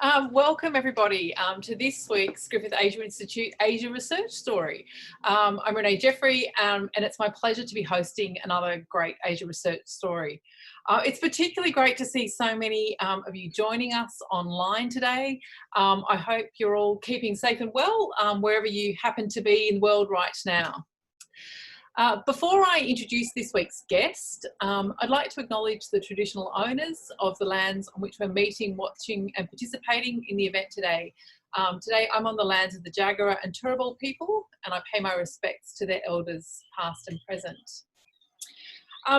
Welcome everybody to this week's Griffith Asia Institute Asia Research Story. I'm Renee Jeffery and it's my pleasure to be hosting another great Asia Research Story. It's particularly great to see so many of you joining us online today. I hope you're all keeping safe and well wherever you happen to be in the world right now. Before I introduce this week's guest, I'd like to acknowledge the traditional owners of the lands on which we're meeting, watching and participating in the event today. Today I'm on the lands of the Jagera and Turrbal people, and I pay my respects to their elders past and present.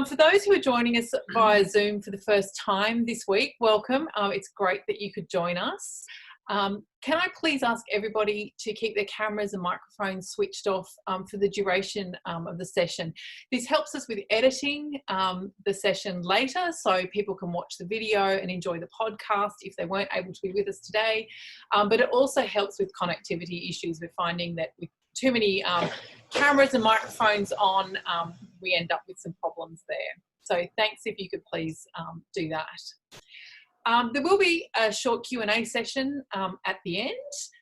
For those who are joining us via Zoom for the first time this week, welcome. It's great that you could join us. Can I please ask everybody to keep their cameras and microphones switched off for the duration of the session. This helps us with editing the session later so people can watch the video and enjoy the podcast if they weren't able to be with us today. But it also helps with connectivity issues. We're finding that with too many cameras and microphones on, we end up with some problems there. So thanks if you could please do that. There will be a short Q&A session at the end,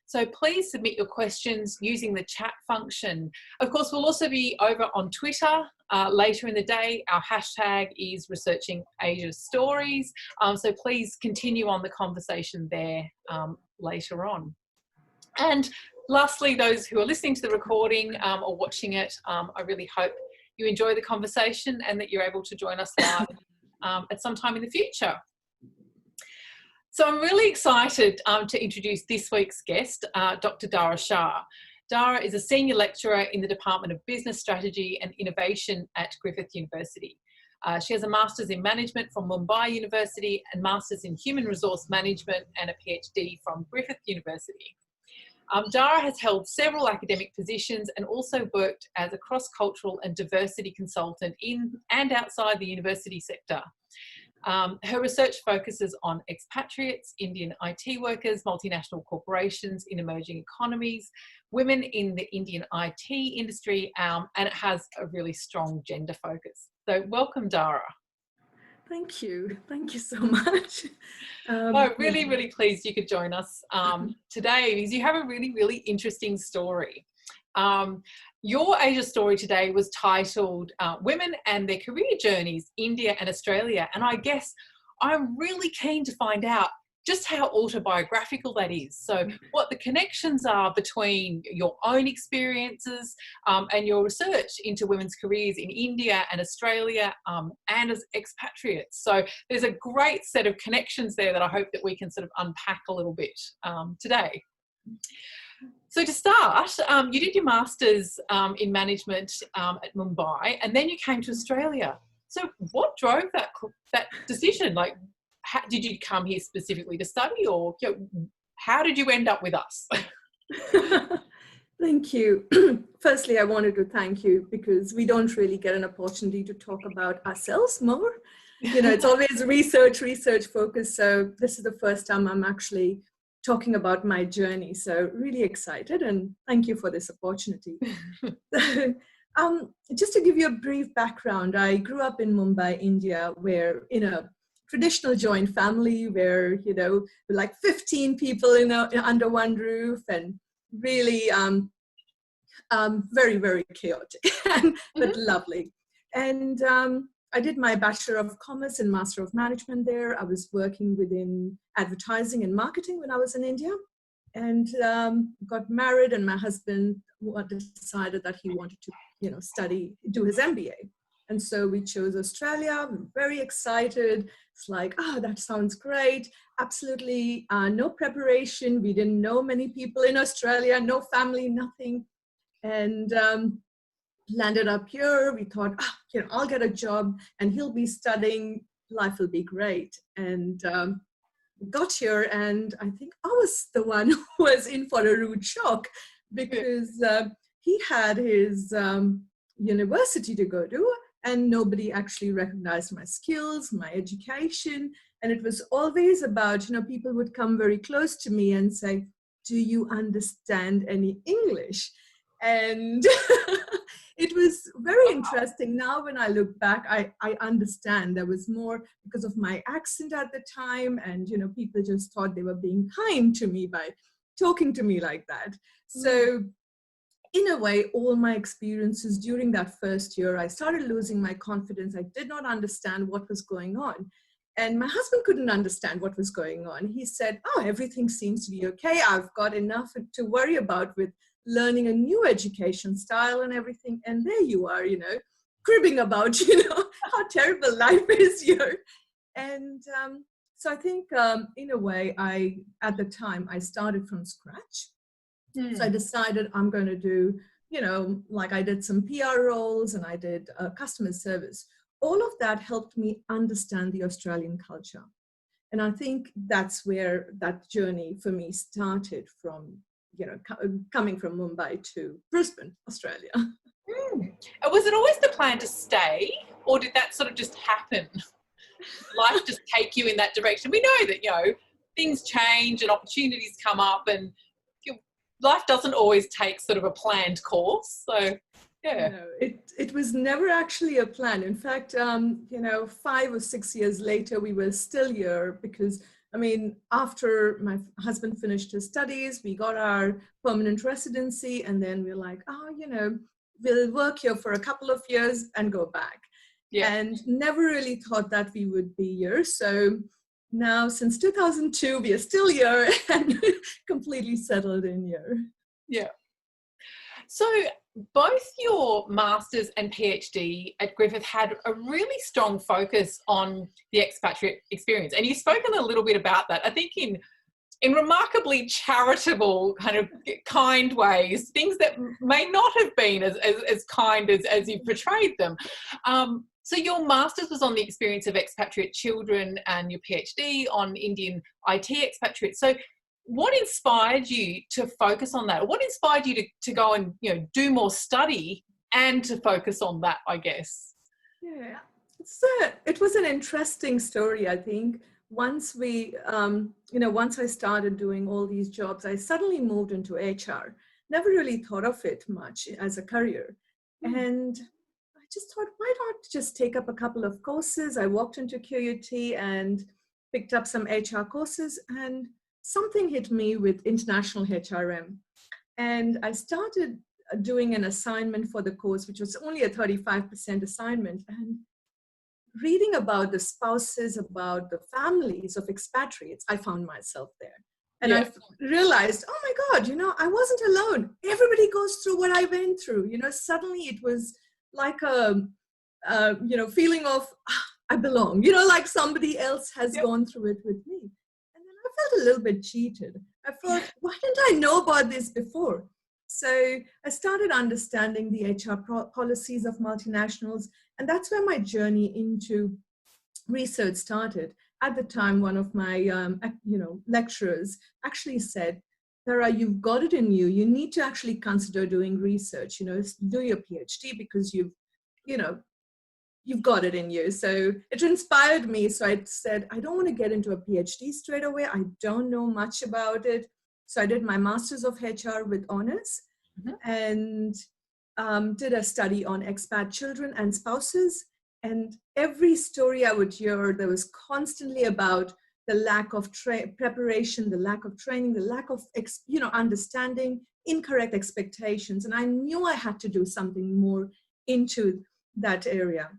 so please submit your questions using the chat function. Of course, we'll also be over on Twitter later in the day. Our hashtag is Researching Asia Stories, so please continue on the conversation there later on. And lastly, those who are listening to the recording or watching it, I really hope you enjoy the conversation and that you're able to join us live at some time in the future. So I'm really excited to introduce this week's guest, Dr. Dhara Shah. Dhara is a senior lecturer in the Department of Business Strategy and Innovation at Griffith University. She has a Master's in Management from Mumbai University and Master's in Human Resource Management and a PhD from Griffith University. Dhara has held several academic positions and also worked as a cross-cultural and diversity consultant in and outside the university sector. Her research focuses on expatriates, Indian IT workers, multinational corporations in emerging economies, women in the Indian IT industry, and it has a really strong gender focus. So welcome, Dhara. Thank you so much. I'm really pleased you could join us today because you have a really interesting story. Your Asia story today was titled Women and Their Career Journeys, India and Australia. And I guess I'm really keen to find out just how autobiographical that is. So what the connections are between your own experiences and your research into women's careers in India and Australia and as expatriates. So there's a great set of connections there that I hope that we can sort of unpack a little bit today. So to start, you did your Master's in Management at Mumbai, and then you came to Australia. So what drove that decision? Like, did you come here specifically to study, or how did you end up with us? Thank you. Firstly, I wanted to thank you because we don't really get an opportunity to talk about ourselves more. You know, it's always research focused. So this is the first time I'm actually talking about my journey. So really excited, and thank you for this opportunity. Just to give you a brief background, I grew up in Mumbai, India, where in a traditional joint family where, you know, like 15 people under one roof, and really very chaotic, but lovely. And I did my Bachelor of Commerce and Master of Management there. I was working within advertising and marketing when I was in India, and got married, and my husband decided that he wanted to, you know, do his MBA. And so we chose Australia. We're very excited. It's like, oh, that sounds great. Absolutely no preparation. We didn't know many people in Australia, no family, nothing. And landed up here. We thought, you know, I'll get a job and he'll be studying. Life will be great. And got here, and I think I was the one who was in for a rude shock because he had his university to go to, and nobody actually recognized my skills, my education. And it was always about, you know, people would come very close to me and say, do you understand any English? And It was very interesting. Now, when I look back, I understand there was more because of my accent at the time. And, you know, people just thought they were being kind to me by talking to me like that. So in a way, all my experiences during that first year, I started losing my confidence. I did not understand what was going on. And my husband couldn't understand what was going on. He said, oh, everything seems to be okay. I've got enough to worry about with learning a new education style and everything. And there you are, you know, cribbing about, you know, how terrible life is here. And so I think in a way, at the time, I started from scratch. So I decided I'm going to do, you know, like I did some PR roles and I did customer service. All of that helped me understand the Australian culture. And I think that's where that journey for me started from, you know, coming from Mumbai to Brisbane, Australia. And was it always the plan to stay, or did that sort of just happen? Life just take you in that direction? We know that, you know, things change and opportunities come up, and life doesn't always take sort of a planned course. So, yeah. No, it was never actually a plan. In fact, you know, 5 or 6 years later, we were still here because, I mean, after my husband finished his studies, we got our permanent residency, and then we're like, oh, you know, we'll work here for a couple of years and go back. Yeah. And never really thought that we would be here. So now, since 2002, we are still here and completely settled in here. Yeah. So both your master's and PhD at Griffith had a really strong focus on the expatriate experience. And you've spoken a little bit about that, I think in remarkably charitable, kind ways, things that may not have been as kind as you've portrayed them. So your master's was on the experience of expatriate children and your PhD on Indian IT expatriates. So what inspired you to focus on that? What inspired you to go and, you know, do more study and to focus on that, I guess? Yeah, it was an interesting story, I think. Once we, you know, once I started doing all these jobs, I suddenly moved into HR. Never really thought of it much as a career. And I just thought, why not just take up a couple of courses? I walked into QUT and picked up some HR courses, and something hit me with international HRM. And I started doing an assignment for the course, which was only a 35% assignment. And reading about the spouses, about the families of expatriates, I found myself there. And I realized, oh my God, you know, I wasn't alone. Everybody goes through what I went through. You know, suddenly it was like a you know, feeling of, I belong, you know, like somebody else has gone through it with me. And then I felt a little bit cheated. I thought, why didn't I know about this before? So I started understanding the HR policies of multinationals, and that's where my journey into research started. At the time, one of my you know, lecturers actually said, Dhara, you've got it in you. You need to actually consider doing research, you know, do your PhD because you've got it in you. So it inspired me. So I said, I don't want to get into a PhD straight away. I don't know much about it. So I did my Master's of HR with honors and did a study on expat children and spouses. And every story I would hear, there was constantly about the lack of preparation, the lack of training, the lack of you know, understanding, incorrect expectations. And I knew I had to do something more into that area.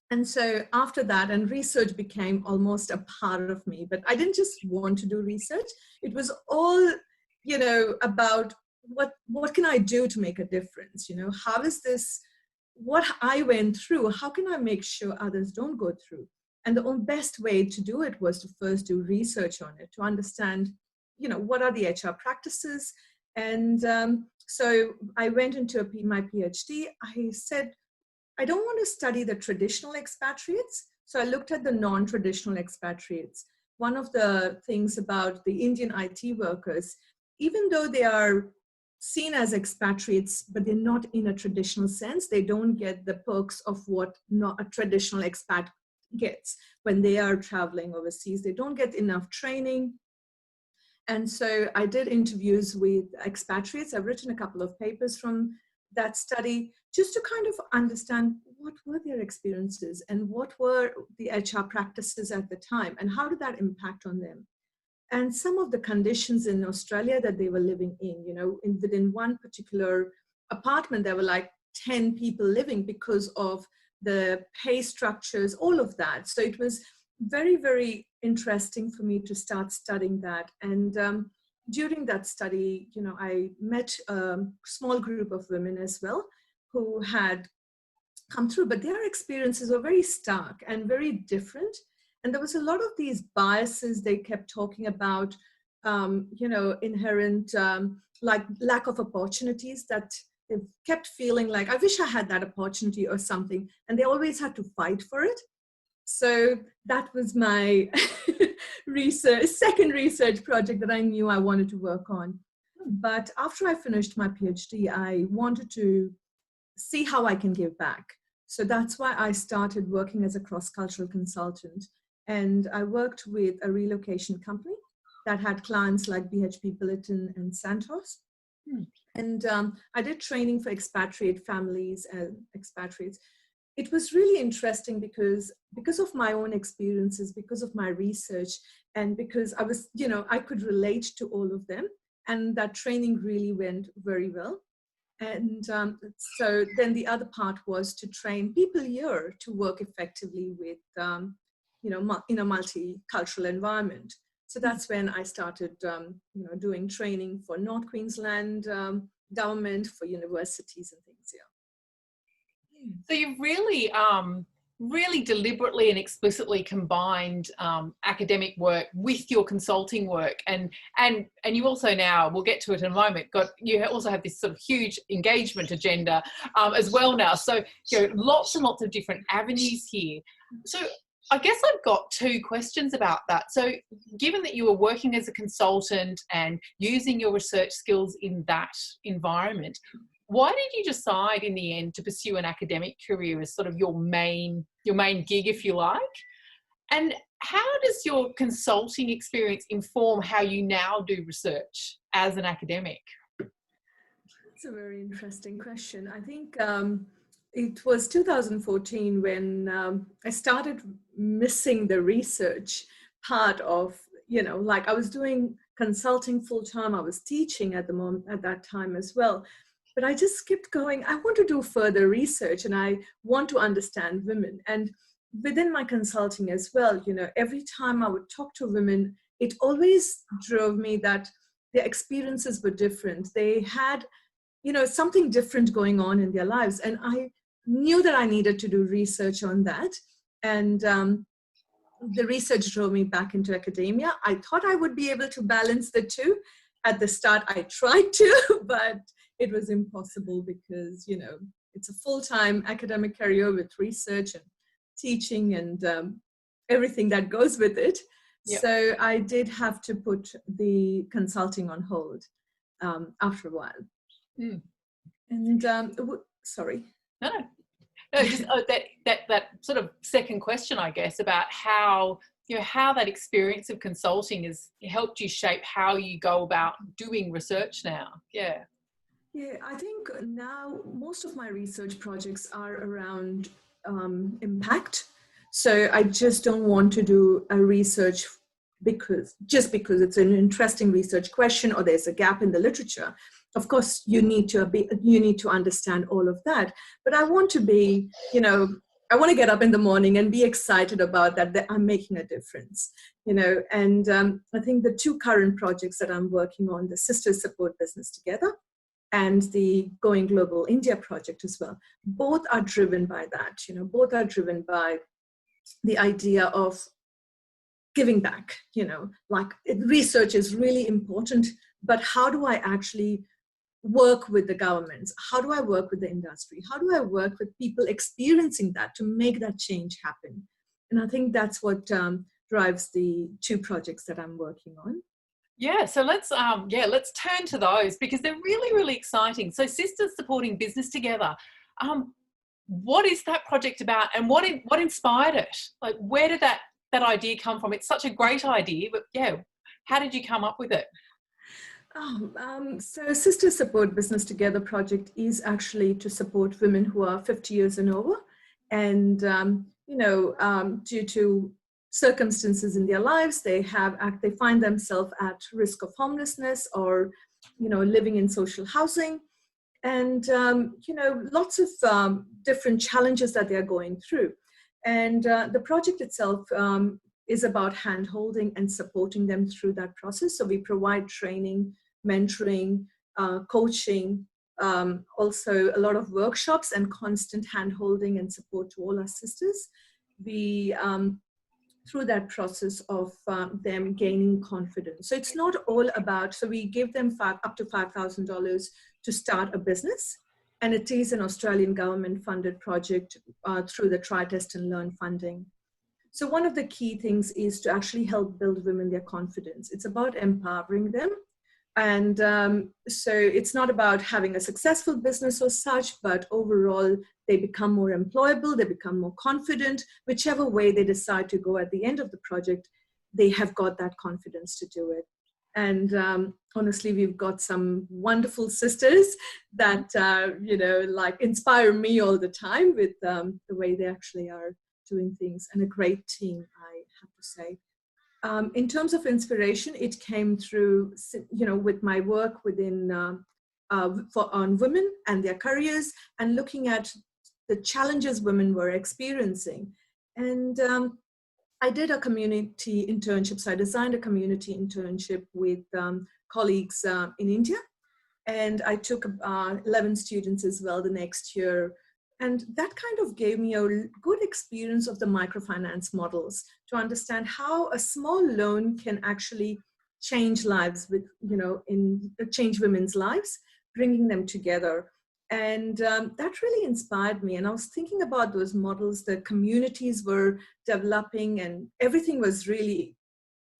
And so after that, and research became almost a part of me, but I didn't just want to do research. It was all, you know, about what can I do to make a difference? You know, how is this, what I went through, how can I make sure others don't go through? And the best way to do it was to first do research on it, to understand, you know, what are the HR practices? And so I went into my PhD. I said, I don't want to study the traditional expatriates. So I looked at the non-traditional expatriates. One of the things about the Indian IT workers, even though they are seen as expatriates, but they're not in a traditional sense, they don't get the perks of what not a traditional expat gets when they are traveling overseas. They don't get enough training. And so I did interviews with expatriates. I've written a couple of papers from that study just to kind of understand what were their experiences and what were the HR practices at the time and how did that impact on them. And some of the conditions in Australia that they were living in, within one particular apartment, there were like 10 people living because of the pay structures, all of that. So it was very, very interesting for me to start studying that. And during that study, I met a small group of women as well who had come through, but their experiences were very stark and very different. And there was a lot of these biases they kept talking about, inherent like lack of opportunities that they kept feeling like, I wish I had that opportunity or something. And they always had to fight for it. So that was my second research project that I knew I wanted to work on. But after I finished my PhD, I wanted to see how I can give back. So that's why I started working as a cross-cultural consultant. And I worked with a relocation company that had clients like BHP Billiton and Santos. And I did training for expatriate families and expatriates. It was really interesting because of my own experiences, because of my research, and because I was, I could relate to all of them. And that training really went very well. And so then the other part was to train people here to work effectively with, in a multicultural environment. So that's when I started, doing training for North Queensland government, for universities and things. Yeah. So you've really, really deliberately and explicitly combined academic work with your consulting work, and you also now, we'll get to it in a moment, you also have this sort of huge engagement agenda as well now. So lots and lots of different avenues here. So I guess I've got two questions about that. So given that you were working as a consultant and using your research skills in that environment, why did you decide in the end to pursue an academic career as sort of your main gig, if you like? And how does your consulting experience inform how you now do research as an academic? That's a very interesting question. I think it was 2014 when I started missing the research part of, like I was doing consulting full time. I was teaching at that time as well. But I just kept going, I want to do further research and I want to understand women. And within my consulting as well, every time I would talk to women, it always drove me that their experiences were different. They had, something different going on in their lives. And I knew that I needed to do research on that. And the research drove me back into academia. I thought I would be able to balance the two. At the start, I tried to, but it was impossible because, it's a full-time academic career with research and teaching and everything that goes with it. Yep. So I did have to put the consulting on hold after a while. Mm. And sorry. No, just that sort of second question, I guess, about how that experience of consulting has helped you shape how you go about doing research now. Yeah. Yeah, I think now most of my research projects are around impact. So I just don't want to do a research because it's an interesting research question or there's a gap in the literature. Of course, you need to understand all of that. But I want to be, I want to get up in the morning and be excited about that I'm making a difference, and I think the two current projects that I'm working on, the Sisters Support Business Together and the Going Global India project as well, both are driven by that, both are driven by the idea of giving back, like research is really important, but how do I actually work with the governments? How do I work with the industry? How do I work with people experiencing that to make that change happen? And I think that's what drives the two projects that I'm working on. Yeah, so let's turn to those because they're really, really exciting. So Sisters Supporting Business Together. What is that project about, and what inspired it? Like, where did that idea come from? It's such a great idea, but yeah, how did you come up with it? So Sister Support Business Together project is actually to support women who are 50 years and over. And, due to circumstances in their lives, they find themselves at risk of homelessness or, living in social housing. And, lots of different challenges that they're going through. And the project itself is about hand-holding and supporting them through that process. So we provide training, mentoring, coaching, also a lot of workshops and constant hand-holding and support to all our sisters. We, through that process of them gaining confidence. So it's not all about, so we give them up to $5,000 to start a business. And it is an Australian government funded project through the Try, Test and Learn funding. So one of the key things is to actually help build women their confidence. It's about empowering them. And so it's not about having a successful business or such, but overall they become more employable, they become more confident, whichever way they decide to go at the end of the project, they have got that confidence to do it. And honestly, we've got some wonderful sisters that, inspire me all the time with the way they actually are doing things, and a great team, I have to say. In terms of inspiration, it came through, with my work within on women and their careers, and looking at the challenges women were experiencing. And I did a community internship. So I designed a community internship with colleagues in India. And I took 11 students as well the next year. And that kind of gave me a good experience of the microfinance models to understand how a small loan can actually change lives change women's lives, bringing them together. And that really inspired me. And I was thinking about those models, the communities were developing and everything was really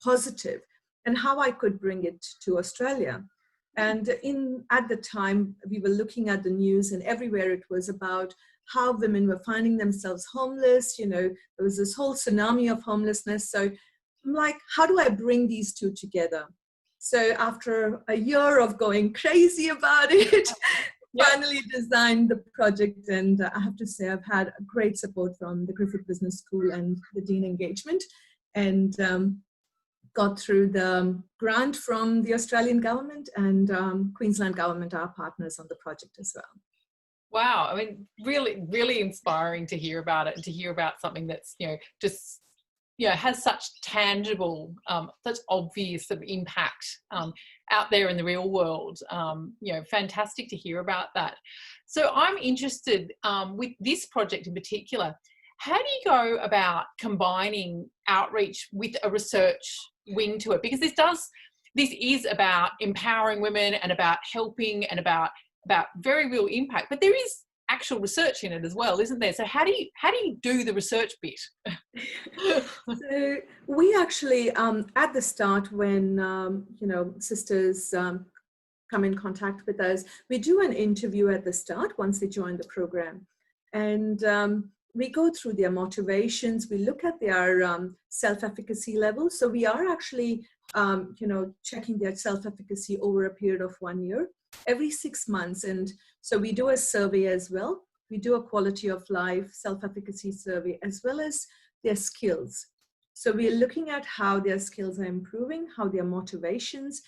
positive, and how I could bring it to Australia. And at the time, we were looking at the news, and everywhere it was about how women were finding themselves homeless. There was this whole tsunami of homelessness. So I'm like, how do I bring these two together? So after a year of going crazy about it, finally designed the project. And I have to say, I've had great support from the Griffith Business School and the Dean Engagement, and got through the grant from the Australian government, and Queensland government are partners on the project as well. Wow. I mean, really, really inspiring to hear about it, and to hear about something that's, has such tangible, such obvious sort of impact out there in the real world. Fantastic to hear about that. So I'm interested with this project in particular, how do you go about combining outreach with a research wing to it? Because this is about empowering women and about helping and about very real impact, but there is actual research in it as well, isn't there? So how do you do the research bit? So we actually, at the start, when sisters come in contact with us, we do an interview at the start once they join the program, and we go through their motivations. We look at their self-efficacy levels. So we are actually checking their self-efficacy over a period of 1 year, every 6 months. And so we do a survey as well. We do a quality of life self-efficacy survey, as well as their skills. So we're looking at how their skills are improving, how their motivations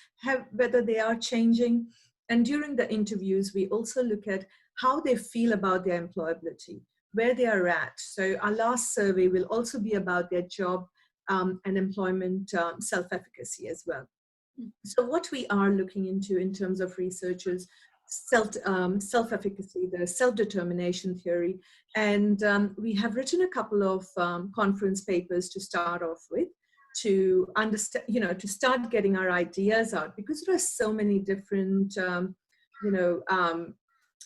whether they are changing. And during the interviews, we also look at how they feel about their employability, where they are at. So our last survey will also be about their job and employment self-efficacy as well. So what we are looking into in terms of research is self-efficacy, the self-determination theory. And we have written a couple of conference papers to start off with, to understand, to start getting our ideas out, because there are so many different,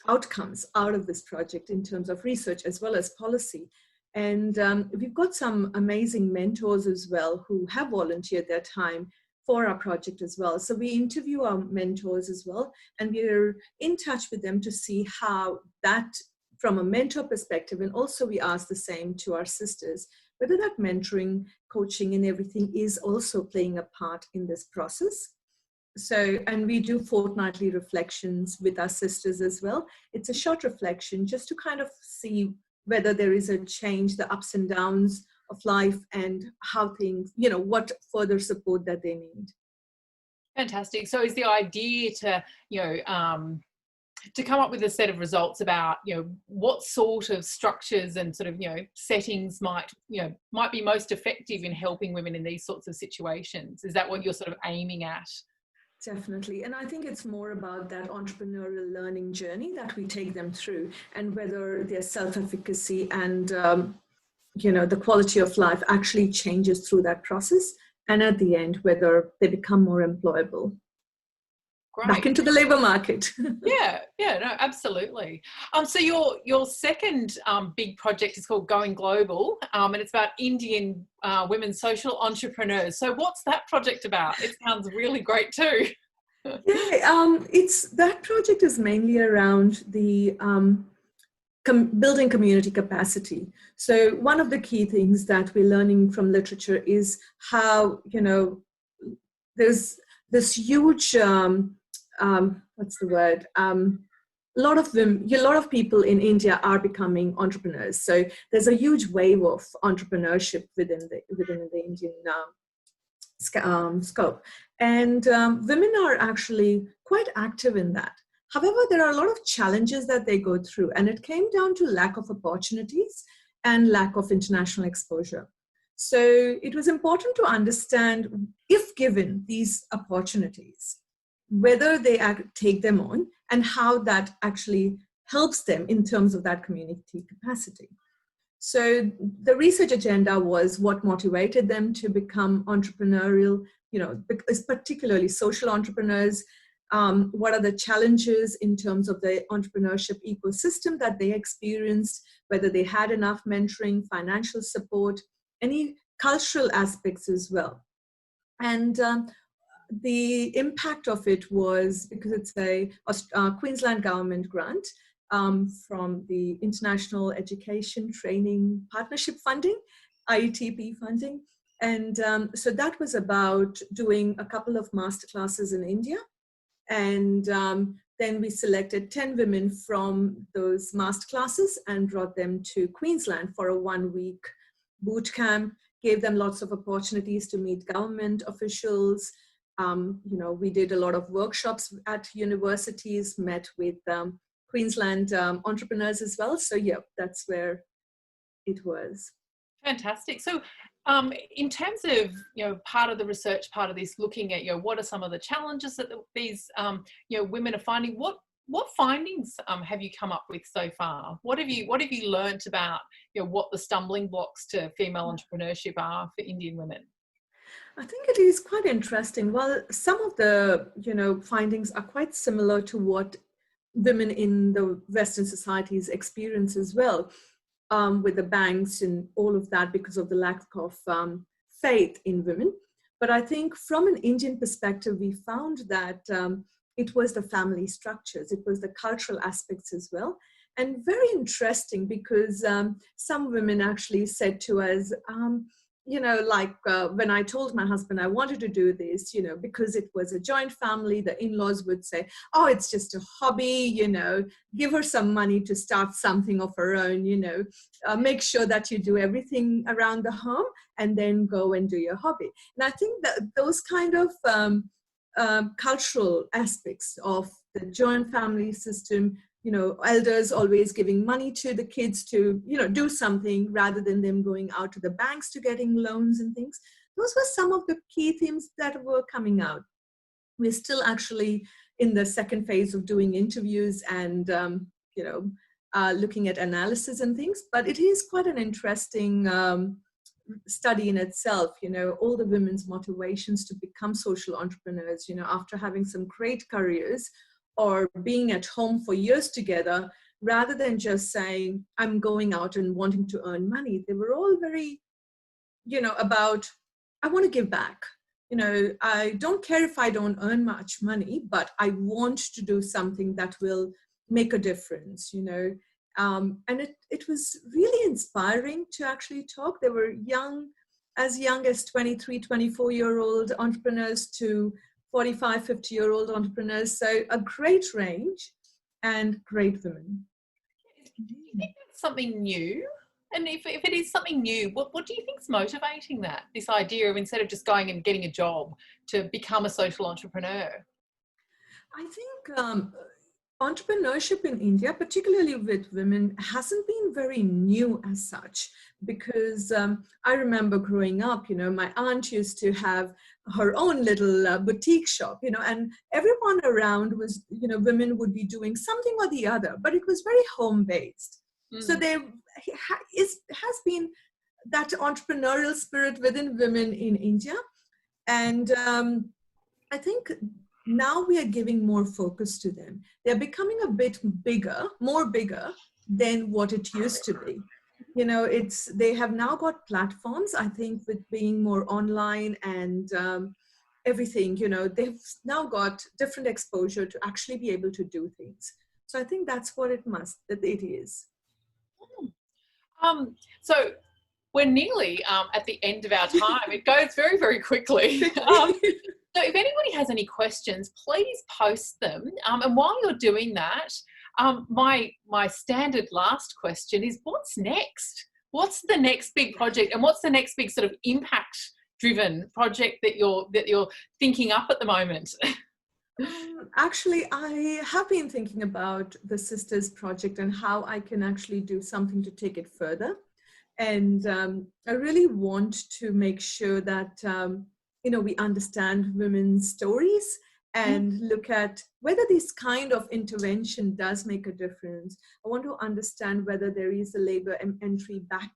outcomes out of this project in terms of research as well as policy. And we've got some amazing mentors as well who have volunteered their time for our project as well. So we interview our mentors as well, and we're in touch with them to see how that, from a mentor perspective, and also we ask the same to our sisters, whether that mentoring, coaching and everything is also playing a part in this process. And we do fortnightly reflections with our sisters as well. It's a short reflection just to kind of see whether there is a change, the ups and downs of life, and how things, what further support that they need. Fantastic. So is the idea to, to come up with a set of results about, what sort of structures and sort of, settings might be most effective in helping women in these sorts of situations? Is that what you're sort of aiming at? Definitely. And I think it's more about that entrepreneurial learning journey that we take them through, and whether their self-efficacy and, the quality of life actually changes through that process. And at the end, whether they become more employable. Great. Back into the labor market. Yeah, no, absolutely. So your second big project is called Going Global, and it's about Indian women social entrepreneurs. So what's that project about? It sounds really great too. Yeah, that project is mainly around the building community capacity. So one of the key things that we're learning from literature is how, there's this huge what's the word? A lot of people in India are becoming entrepreneurs. So there's a huge wave of entrepreneurship within the Indian scope, and women are actually quite active in that. However, there are a lot of challenges that they go through, and it came down to lack of opportunities and lack of international exposure. So it was important to understand, if given these opportunities, whether they take them on and how that actually helps them in terms of that community capacity. So the research agenda was what motivated them to become entrepreneurial, particularly social entrepreneurs. What are the challenges in terms of the entrepreneurship ecosystem that they experienced, whether they had enough mentoring, financial support, any cultural aspects as well. And the impact of it was, because it's a Queensland government grant from the International Education Training Partnership Funding, IETP funding. And so that was about doing a couple of masterclasses in India. And then we selected 10 women from those masterclasses and brought them to Queensland for a 1-week boot camp, gave them lots of opportunities to meet government officials. We did a lot of workshops at universities, met with Queensland entrepreneurs as well. So yeah, that's where it was. Fantastic. So in terms of, part of the research, part of this, looking at, what are some of the challenges that these, women are finding? What findings have you come up with so far? What have you learnt about, what the stumbling blocks to female entrepreneurship are for Indian women? I think it is quite interesting. Well, some of the, findings are quite similar to what women in the Western societies experience as well, with the banks and all of that, because of the lack of faith in women. But I think from an Indian perspective, we found that it was the family structures, it was the cultural aspects as well. And very interesting, because some women actually said to us, when I told my husband I wanted to do this, because it was a joint family, the in-laws would say, oh, it's just a hobby, give her some money to start something of her own, make sure that you do everything around the home and then go and do your hobby. And I think that those kind of cultural aspects of the joint family system, elders always giving money to the kids to, do something rather than them going out to the banks to getting loans and things. Those were some of the key themes that were coming out. We're still actually in the second phase of doing interviews and, looking at analysis and things, but it is quite an interesting study in itself, all the women's motivations to become social entrepreneurs, after having some great careers or being at home for years together, rather than just saying, I'm going out and wanting to earn money. They were all very, about, I want to give back. I don't care if I don't earn much money, but I want to do something that will make a difference, and it was really inspiring to actually talk. There were young as 23, 24-year-old entrepreneurs to 45, 50-year-old entrepreneurs. So a great range and great women. Do you think that's something new? And if it is something new, what do you think is motivating that? This idea of, instead of just going and getting a job, to become a social entrepreneur? I think entrepreneurship in India, particularly with women, hasn't been very new as such, because I remember growing up, my aunt used to have her own little boutique shop, and everyone around was, women would be doing something or the other, but it was very home-based. So there has been that entrepreneurial spirit within women in India. And I think now we are giving more focus to them. They're becoming a bit bigger, more bigger than what it used to be. They have now got platforms, I think, with being more online and everything, they've now got different exposure to actually be able to do things. So I think that's what it is. So we're nearly at the end of our time. It goes very, very quickly. So if anybody has any questions, please post them. And while you're doing that, my standard last question is, what's next? What's the next big project, and what's the next big sort of impact-driven project that you're thinking up at the moment? Actually, I have been thinking about the Sisters Project and how I can actually do something to take it further. And I really want to make sure that, we understand women's stories and look at whether this kind of intervention does make a difference. I want to understand whether there is a labor entry back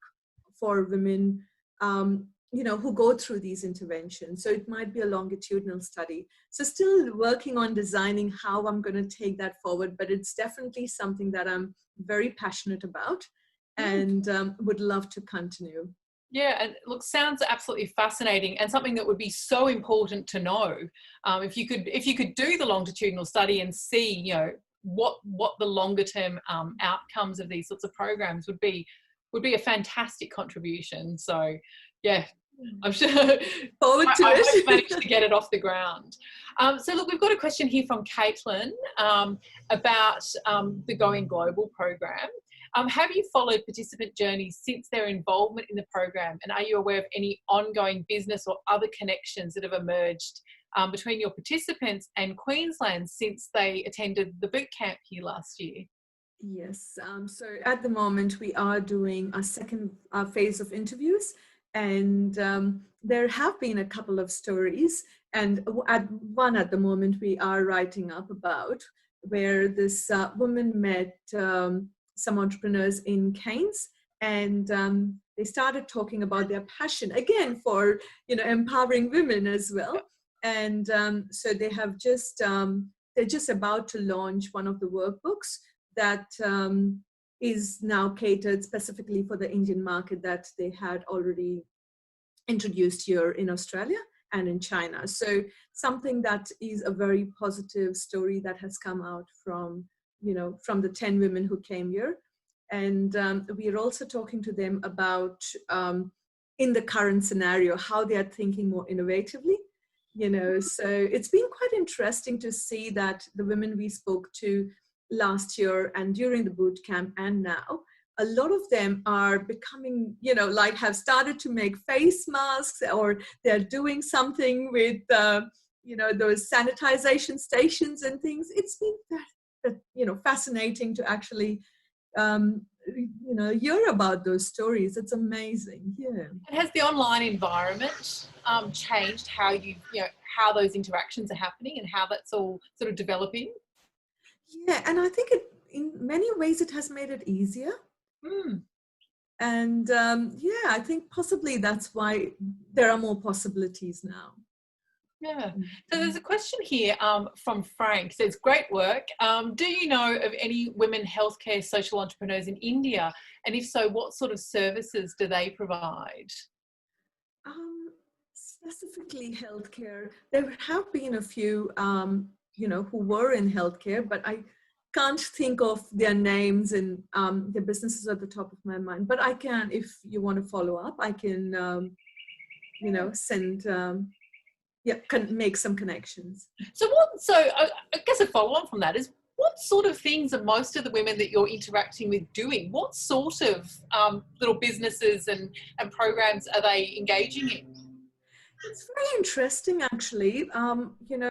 for women, who go through these interventions. So it might be a longitudinal study. So still working on designing how I'm going to take that forward, but it's definitely something that I'm very passionate about and would love to continue. Yeah, and look, sounds absolutely fascinating, and something that would be so important to know. If you could do the longitudinal study and see, what the longer term outcomes of these sorts of programs would be a fantastic contribution. So, yeah, I'm sure forward to I it. hope managed to get it off the ground. So look, we've got a question here from Caitlin about the Going Global program. Have you followed participant journeys since their involvement in the program, and are you aware of any ongoing business or other connections that have emerged between your participants and Queensland since they attended the boot camp here last year? Yes, so at the moment we are doing a second phase of interviews, and there have been a couple of stories, and at the moment we are writing up about, where this woman met some entrepreneurs in Cairns, and they started talking about their passion again for empowering women as well. And so they have they're just about to launch one of the workbooks that is now catered specifically for the Indian market that they had already introduced here in Australia and in China. So something that is a very positive story that has come out from the 10 women who came here. And we are also talking to them about, in the current scenario, how they are thinking more innovatively. So it's been quite interesting to see that the women we spoke to last year and during the boot camp and now, a lot of them are becoming, have started to make face masks, or they're doing something with, those sanitization stations and things. It's been fascinating to actually, hear about those stories. It's amazing. Yeah. And has the online environment changed how how those interactions are happening and how that's all sort of developing? Yeah, and I think in many ways it has made it easier. And I think possibly that's why there are more possibilities now. Yeah. So there's a question here from Frank. It says, great work. Do you know of any women healthcare social entrepreneurs in India? And if so, what sort of services do they provide? Specifically healthcare, there have been a few, who were in healthcare, but I can't think of their names and their businesses at the top of my mind. But I can, if you want to follow up, I can, send... make some connections. So I guess a follow on from that is, what sort of things are most of the women that you're interacting with doing? What sort of little businesses and programs are they engaging in? It's very interesting, actually.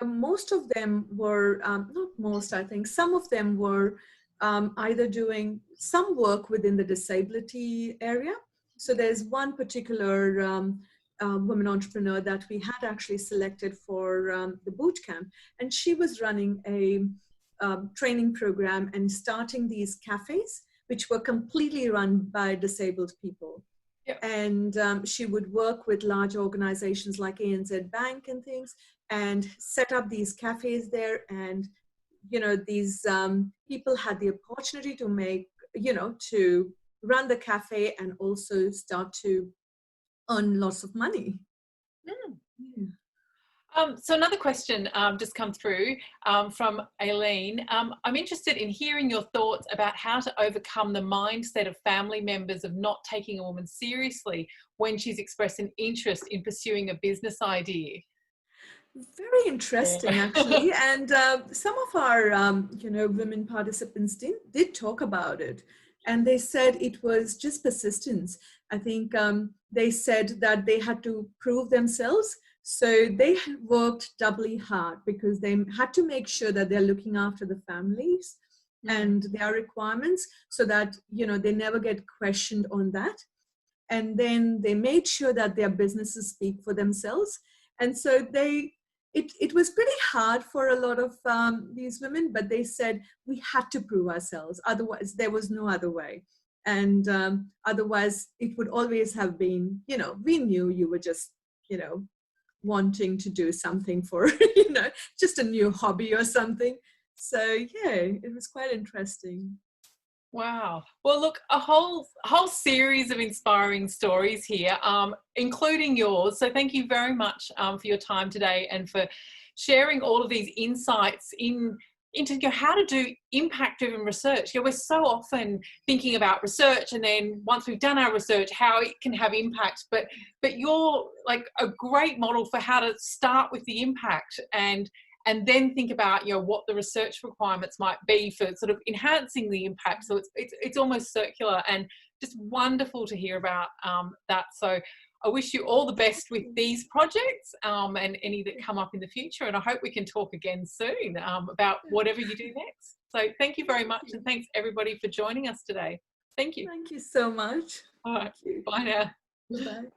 Most of them were, not most, I think, some of them were either doing some work within the disability area. So there's one particular woman entrepreneur that we had actually selected for the boot camp, and she was running a training program and starting these cafes, which were completely run by disabled people. Yep. And she would work with large organizations like ANZ Bank and things, and set up these cafes there. And, these people had the opportunity to make, to run the cafe and also start to earn lots of money. Mm. Yeah. So another question just come through from Aileen. I'm interested in hearing your thoughts about how to overcome the mindset of family members of not taking a woman seriously when she's expressed an interest in pursuing a business idea. Very interesting, actually. And some of our, women participants did talk about it. And they said it was just persistence. I think they said that they had to prove themselves. So they worked doubly hard because they had to make sure that they're looking after the families and their requirements, so that, they never get questioned on that. And then they made sure that their businesses speak for themselves. And so it was pretty hard for a lot of these women, but they said we had to prove ourselves. Otherwise, there was no other way. And otherwise, it would always have been, we knew you were just, wanting to do something for, just a new hobby or something. So yeah, it was quite interesting. Wow. Well, look, a whole series of inspiring stories here, including yours. So thank you very much for your time today and for sharing all of these insights into how to do impact-driven research. We're so often thinking about research, and then once we've done our research, how it can have impact. But you're like a great model for how to start with the impact and then think about what the research requirements might be for sort of enhancing the impact. So it's almost circular, and just wonderful to hear about that. So I wish you all the best with these projects and any that come up in the future. And I hope we can talk again soon about whatever you do next. So thank you very much. And thanks everybody for joining us today. Thank you. Thank you so much. All right. Bye now. Bye.